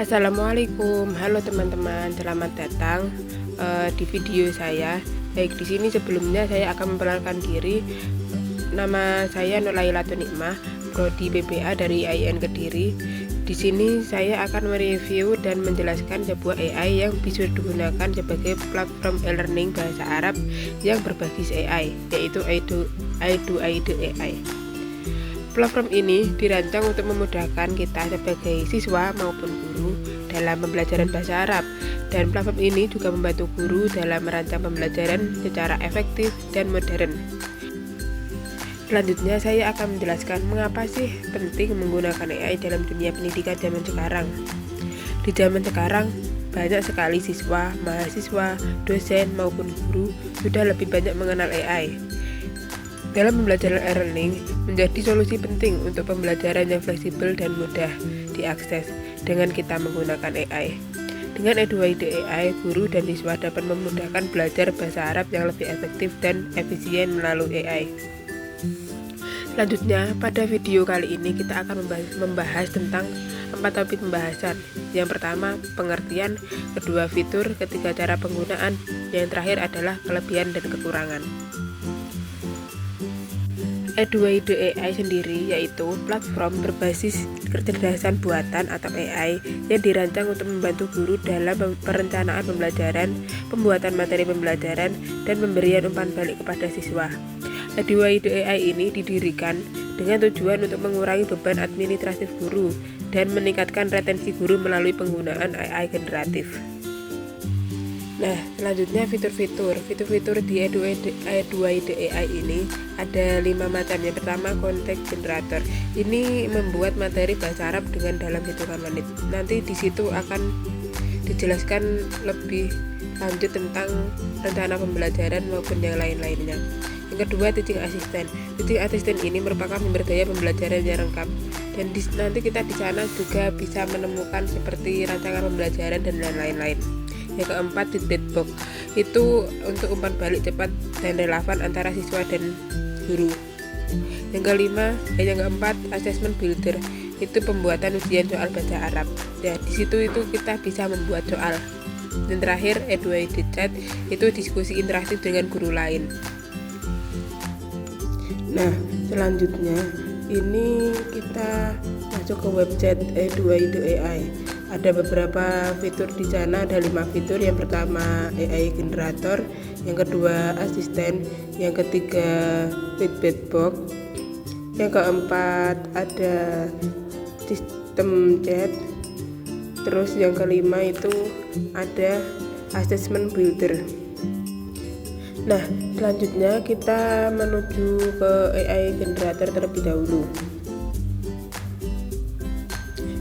Assalamualaikum, halo teman-teman, selamat datang di video saya. Baik, di sini sebelumnya saya akan memperkenalkan diri. Nama saya Nurlailatun Nikmah, prodi BBA dari IAIN Kediri. Di sini saya akan mereview dan menjelaskan sebuah AI yang bisa digunakan sebagai platform e-learning bahasa Arab yang berbasis AI, yaitu Aidu AI. Platform ini dirancang untuk memudahkan kita sebagai siswa maupun guru dalam pembelajaran bahasa Arab, dan platform ini juga membantu guru dalam merancang pembelajaran secara efektif dan modern. Selanjutnya saya akan menjelaskan mengapa sih penting menggunakan AI dalam dunia pendidikan zaman sekarang. Di zaman sekarang, banyak sekali siswa, mahasiswa, dosen maupun guru sudah lebih banyak mengenal AI. Dalam pembelajaran e-learning menjadi solusi penting untuk pembelajaran yang fleksibel dan mudah diakses dengan kita menggunakan AI. Dengan Aidu AI, guru dan siswa dapat memudahkan belajar bahasa Arab yang lebih efektif dan efisien melalui AI. Selanjutnya, pada video kali ini kita akan membahas tentang 4 topik pembahasan. Yang pertama, pengertian, kedua, fitur, ketiga, cara penggunaan, yang terakhir adalah kelebihan dan kekurangan. Aidu AI sendiri yaitu platform berbasis kecerdasan buatan atau AI yang dirancang untuk membantu guru dalam perencanaan pembelajaran, pembuatan materi pembelajaran, dan pemberian umpan balik kepada siswa. Aidu AI ini didirikan dengan tujuan untuk mengurangi beban administratif guru dan meningkatkan retensi guru melalui penggunaan AI generatif. Nah, selanjutnya fitur-fitur di Aidu AI ini ada 5 macam. Yang pertama, konteks generator. Ini membuat materi bahasa Arab dengan dalam hitungan menit. Nanti di situ akan dijelaskan lebih lanjut tentang rencana pembelajaran maupun yang lain-lainnya. Yang kedua, teaching assistant. Teaching assistant ini merupakan sumber daya pembelajaran yang lengkap, dan nanti kita di sana juga bisa menemukan seperti rancangan pembelajaran dan lain-lain. Yang keempat, feedback box. Itu untuk umpan balik cepat dan relevan antara siswa dan guru. Yang keempat, assessment builder. Itu pembuatan ujian soal bahasa Arab. Ya, di situ kita bisa membuat soal. Dan terakhir, Aidu chat. Itu diskusi interaktif dengan guru lain. Nah, selanjutnya ini kita masuk ke website Aidu AI. Ada beberapa fitur di sana, ada 5 fitur. Yang pertama, AI generator, yang kedua, asisten, yang ketiga, feedback box, yang keempat, ada sistem chat, terus yang kelima itu ada assessment builder. Nah, selanjutnya kita menuju ke AI generator terlebih dahulu.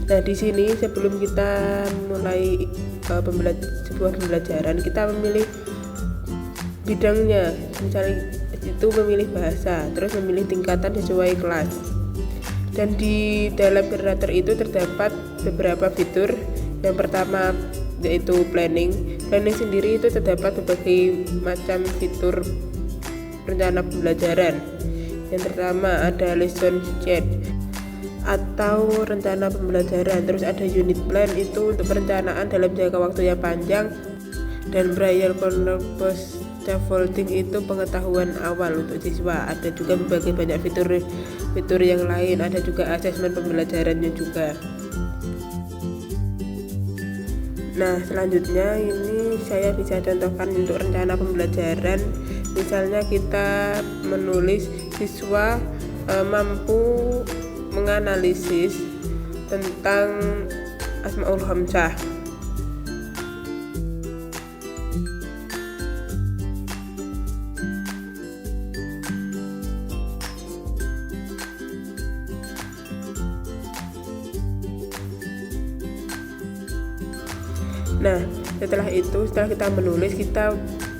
Nah, di sini sebelum kita mulai sebuah pembelajaran, kita memilih bidangnya. Misalnya itu memilih bahasa, terus memilih tingkatan sesuai kelas. Dan di dalam generator itu terdapat beberapa fitur. Yang pertama yaitu planning. Planning sendiri itu terdapat berbagai macam fitur rencana pembelajaran. Yang pertama ada lesson chat atau rencana pembelajaran, terus ada unit plan, itu untuk perencanaan dalam jangka waktu yang panjang, dan braille purpose scaffolding itu pengetahuan awal untuk siswa. Ada juga berbagai banyak fitur yang lain, ada juga asesmen pembelajarannya juga. Nah, selanjutnya ini saya bisa contohkan untuk rencana pembelajaran. Misalnya kita menulis siswa mampu menganalisis tentang Asmaul Hamzah. Nah, setelah kita menulis, kita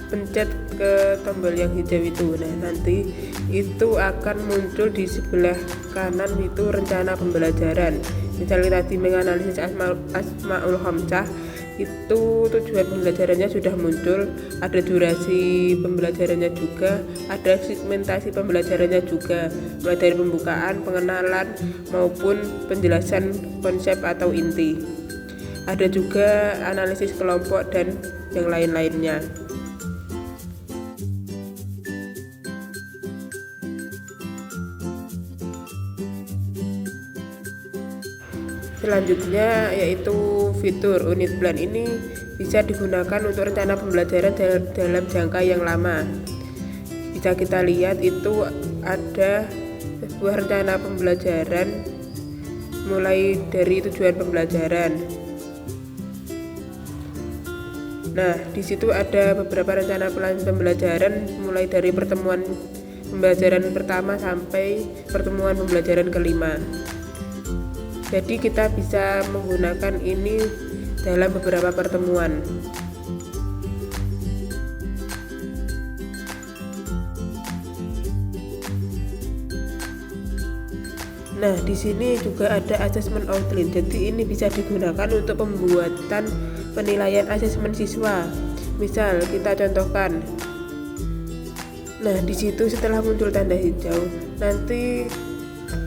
pencet ke tombol yang hijau itu. Nah, nanti itu akan muncul di sebelah kanan itu rencana pembelajaran. Misalnya tadi menganalisis Asmaul Hamzah, itu tujuan pembelajarannya sudah muncul, ada durasi pembelajarannya juga, ada segmentasi pembelajarannya juga, mulai dari pembukaan, pengenalan maupun penjelasan konsep atau inti. Ada juga analisis kelompok dan yang lain-lainnya. Selanjutnya yaitu fitur unit plan. Ini bisa digunakan untuk rencana pembelajaran dalam jangka yang lama. Bisa kita lihat itu ada sebuah rencana pembelajaran mulai dari tujuan pembelajaran. Nah, di situ ada beberapa rencana pembelajaran mulai dari pertemuan pembelajaran pertama sampai pertemuan pembelajaran kelima. Jadi kita bisa menggunakan ini dalam beberapa pertemuan. Nah, di sini juga ada assessment outline. Jadi ini bisa digunakan untuk pembuatan penilaian asesmen siswa. Misal kita contohkan. Nah, di situ setelah muncul tanda hijau, nanti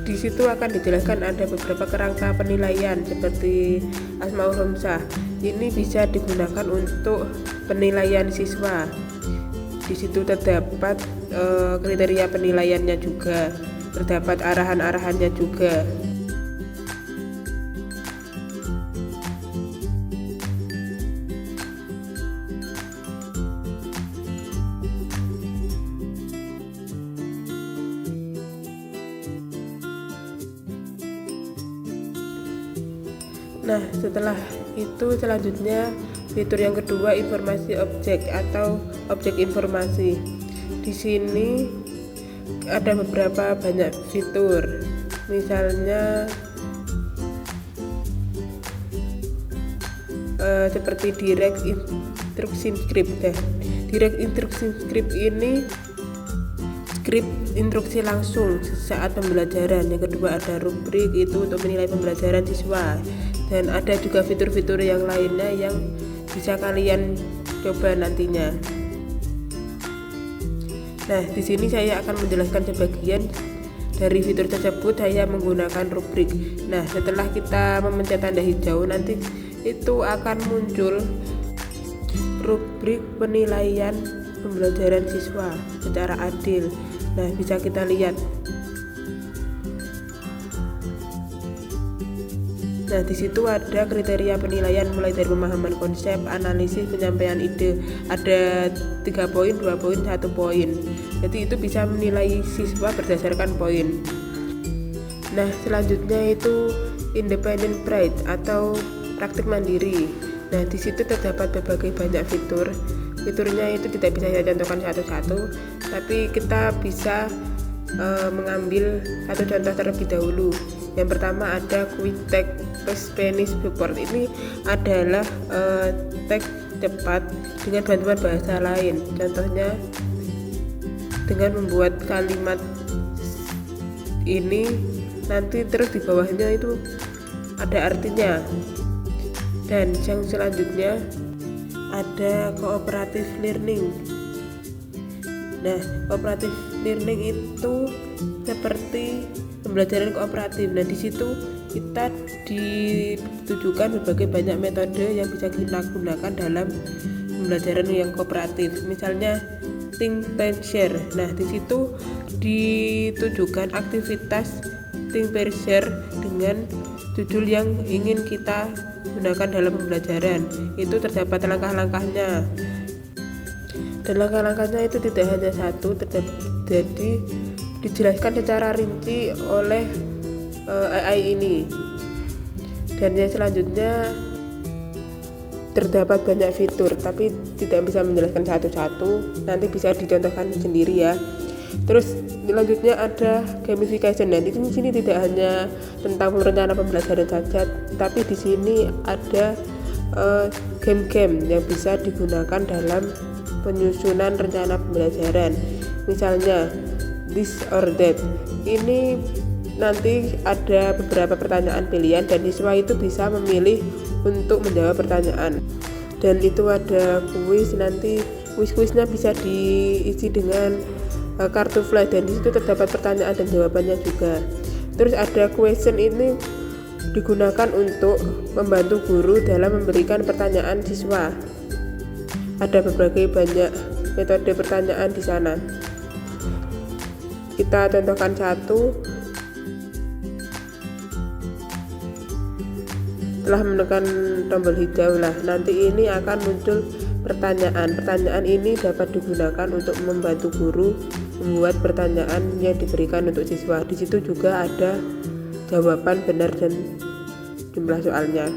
di situ akan dijelaskan ada beberapa kerangka penilaian seperti Asmaul Hamzah. Ini bisa digunakan untuk penilaian siswa. Di situ terdapat kriteria penilaiannya juga, terdapat arahan-arahannya juga. Nah, setelah itu selanjutnya fitur yang kedua, informasi objek atau objek informasi. Di sini ada beberapa banyak fitur. Misalnya seperti direct instruction script. Direct instruction script ini skrip instruksi langsung saat pembelajaran. Yang kedua ada rubrik, itu untuk menilai pembelajaran siswa. Dan ada juga fitur-fitur yang lainnya yang bisa kalian coba nantinya. Nah, di sini saya akan menjelaskan sebagian dari fitur tersebut. Saya menggunakan rubrik. Nah, setelah kita memencet tanda hijau, nanti itu akan muncul rubrik penilaian pembelajaran siswa secara adil. Nah, bisa kita lihat. Nah, di situ ada kriteria penilaian mulai dari pemahaman konsep, analisis, penyampaian ide. Ada 3 poin, 2 poin, 1 poin. Jadi itu bisa menilai siswa berdasarkan poin. Nah, selanjutnya itu independent pride atau praktik mandiri. Nah, di situ terdapat berbagai banyak fitur. Fiturnya itu tidak bisa saya contohkan satu-satu, tapi kita bisa mengambil satu contoh terlebih dahulu. Yang pertama ada quick text Spanish support. Ini adalah teks cepat dengan bantuan bahasa lain. Contohnya dengan membuat kalimat ini, nanti terus di bawahnya itu ada artinya. Dan yang selanjutnya ada cooperative learning. Nah, cooperative learning itu seperti pembelajaran kooperatif. Nah, di situ kita ditujukan berbagai banyak metode yang bisa kita gunakan dalam pembelajaran yang kooperatif. Misalnya think, tank, share. Nah, di situ ditujukan aktivitas think, pair, share dengan judul yang ingin kita gunakan dalam pembelajaran. Itu terdapat langkah-langkahnya. Dan langkah-langkahnya itu tidak hanya satu, jadi dijelaskan secara rinci oleh AI ini. Dan yang selanjutnya terdapat banyak fitur, tapi tidak bisa menjelaskan satu-satu, nanti bisa dicontohkan sendiri ya. Terus selanjutnya ada gamification. Nah, di sini tidak hanya tentang rencana pembelajaran saja, tapi di sini ada game-game yang bisa digunakan dalam penyusunan rencana pembelajaran. Misalnya this or that. Ini nanti ada beberapa pertanyaan pilihan dan siswa itu bisa memilih untuk menjawab pertanyaan. Dan itu ada kuis, nanti kuis-kuisnya bisa diisi dengan kartu flash dan disitu terdapat pertanyaan dan jawabannya juga. Terus ada question, ini digunakan untuk membantu guru dalam memberikan pertanyaan siswa. Ada berbagai banyak metode pertanyaan di sana. Kita contohkan satu. Setelah menekan tombol hijau, nanti ini akan muncul pertanyaan. Pertanyaan ini dapat digunakan untuk membantu guru membuat pertanyaan yang diberikan untuk siswa. Di situ juga ada jawaban benar dan jumlah soalnya.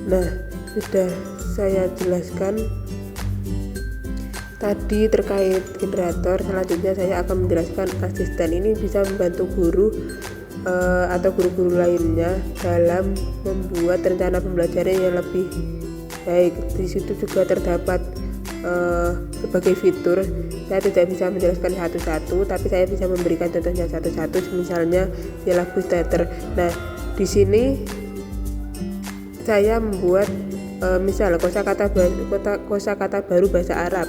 Nah, sudah saya jelaskan tadi terkait generator. Selanjutnya saya akan menjelaskan asisten. Ini bisa membantu guru atau guru-guru lainnya dalam membuat rencana pembelajaran yang lebih baik. Di situ juga terdapat berbagai fitur. Saya tidak bisa menjelaskan satu-satu, tapi saya bisa memberikan contohnya satu-satu. Misalnya syllabus starter. Nah, di sini saya membuat misal kosakata baru bahasa Arab.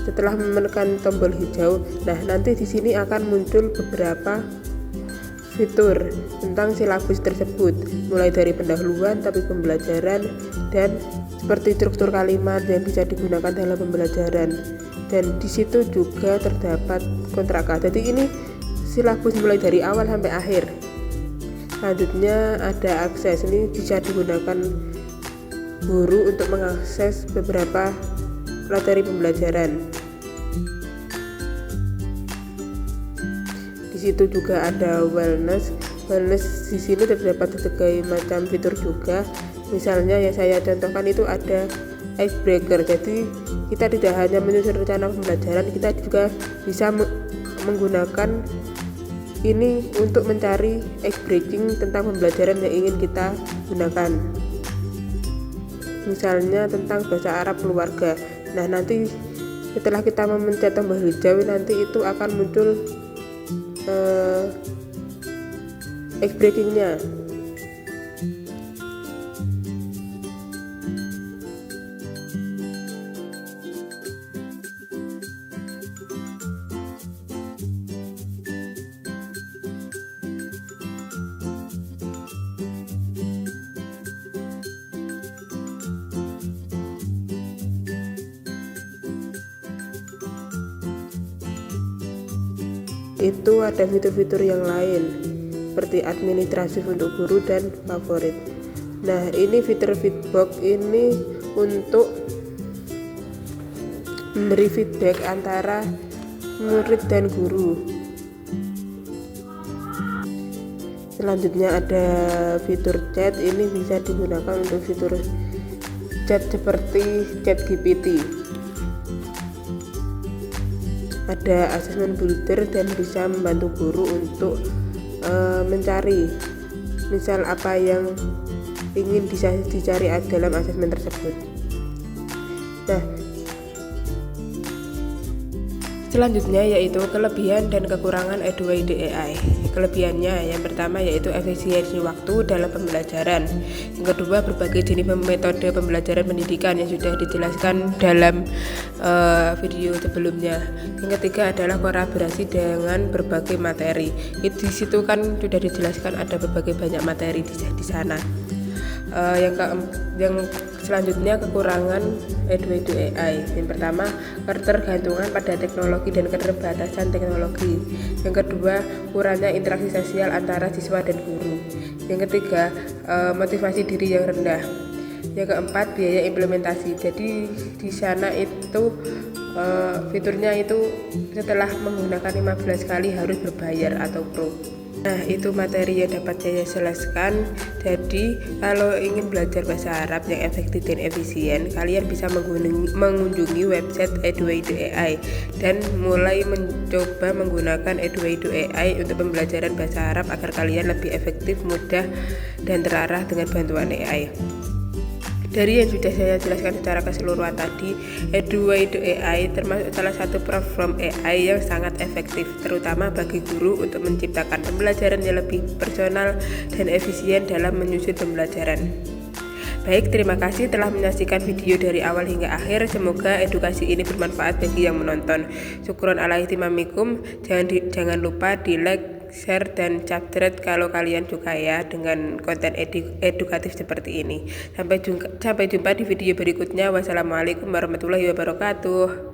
Setelah menekan tombol hijau, nanti di sini akan muncul beberapa fitur tentang silabus tersebut, mulai dari pendahuluan, topik pembelajaran, dan seperti struktur kalimat yang bisa digunakan dalam pembelajaran. Dan di situ juga terdapat kontraka. Jadi ini silabus mulai dari awal sampai akhir. Selanjutnya ada akses. Ini bisa digunakan guru untuk mengakses beberapa materi pembelajaran. Di situ juga ada wellness. Wellness di sini terdapat berbagai macam fitur juga. Misalnya yang saya contohkan itu ada icebreaker. Jadi kita tidak hanya menyusun rencana pembelajaran, kita juga bisa menggunakan ini untuk mencari ice breaking tentang pembelajaran yang ingin kita gunakan. Misalnya tentang bahasa Arab keluarga. Nanti setelah kita memencet tombol hijau, nanti itu akan muncul ice breakingnya. Itu ada fitur-fitur yang lain seperti administratif untuk guru dan favorit. Nah, ini fitur feedback ini untuk memberi feedback antara murid dan guru. Selanjutnya ada fitur chat. Ini bisa digunakan untuk fitur chat seperti chat GPT. Ada assessment builder dan bisa membantu guru untuk mencari misal apa yang ingin dicari dalam asesmen tersebut. Nah, selanjutnya yaitu kelebihan dan kekurangan Eduway.AI. Kelebihannya yang pertama yaitu efisiensi waktu dalam pembelajaran. Yang kedua, berbagai jenis metode pembelajaran pendidikan yang sudah dijelaskan dalam video sebelumnya. Yang ketiga adalah kolaborasi dengan berbagai materi. Di situ kan sudah dijelaskan ada berbagai banyak materi di sana. Yang selanjutnya kekurangan Eduway.AI. Yang pertama, ketergantungan pada teknologi dan keterbatasan teknologi. Yang kedua, kurangnya interaksi sosial antara siswa dan guru. Yang ketiga, motivasi diri yang rendah. Yang keempat, biaya implementasi. Jadi di sana itu fiturnya itu setelah menggunakan 15 kali harus berbayar atau pro. Nah, itu materi yang dapat saya jelaskan. Jadi kalau ingin belajar bahasa Arab yang efektif dan efisien, kalian bisa mengunjungi website Eduway.AI dan mulai mencoba menggunakan Eduway.AI untuk pembelajaran bahasa Arab agar kalian lebih efektif, mudah, dan terarah dengan bantuan AI. Dari yang sudah saya jelaskan secara keseluruhan tadi, Edu.AI termasuk salah satu platform AI yang sangat efektif, terutama bagi guru untuk menciptakan pembelajaran yang lebih personal dan efisien dalam menyusun pembelajaran. Baik, terima kasih telah menyaksikan video dari awal hingga akhir. Semoga edukasi ini bermanfaat bagi yang menonton. Syukron ala ihtimamikum. Jangan lupa di like, share, dan subscribe kalau kalian suka ya dengan konten edukatif seperti ini. Sampai jumpa di video berikutnya. Wassalamualaikum warahmatullahi wabarakatuh.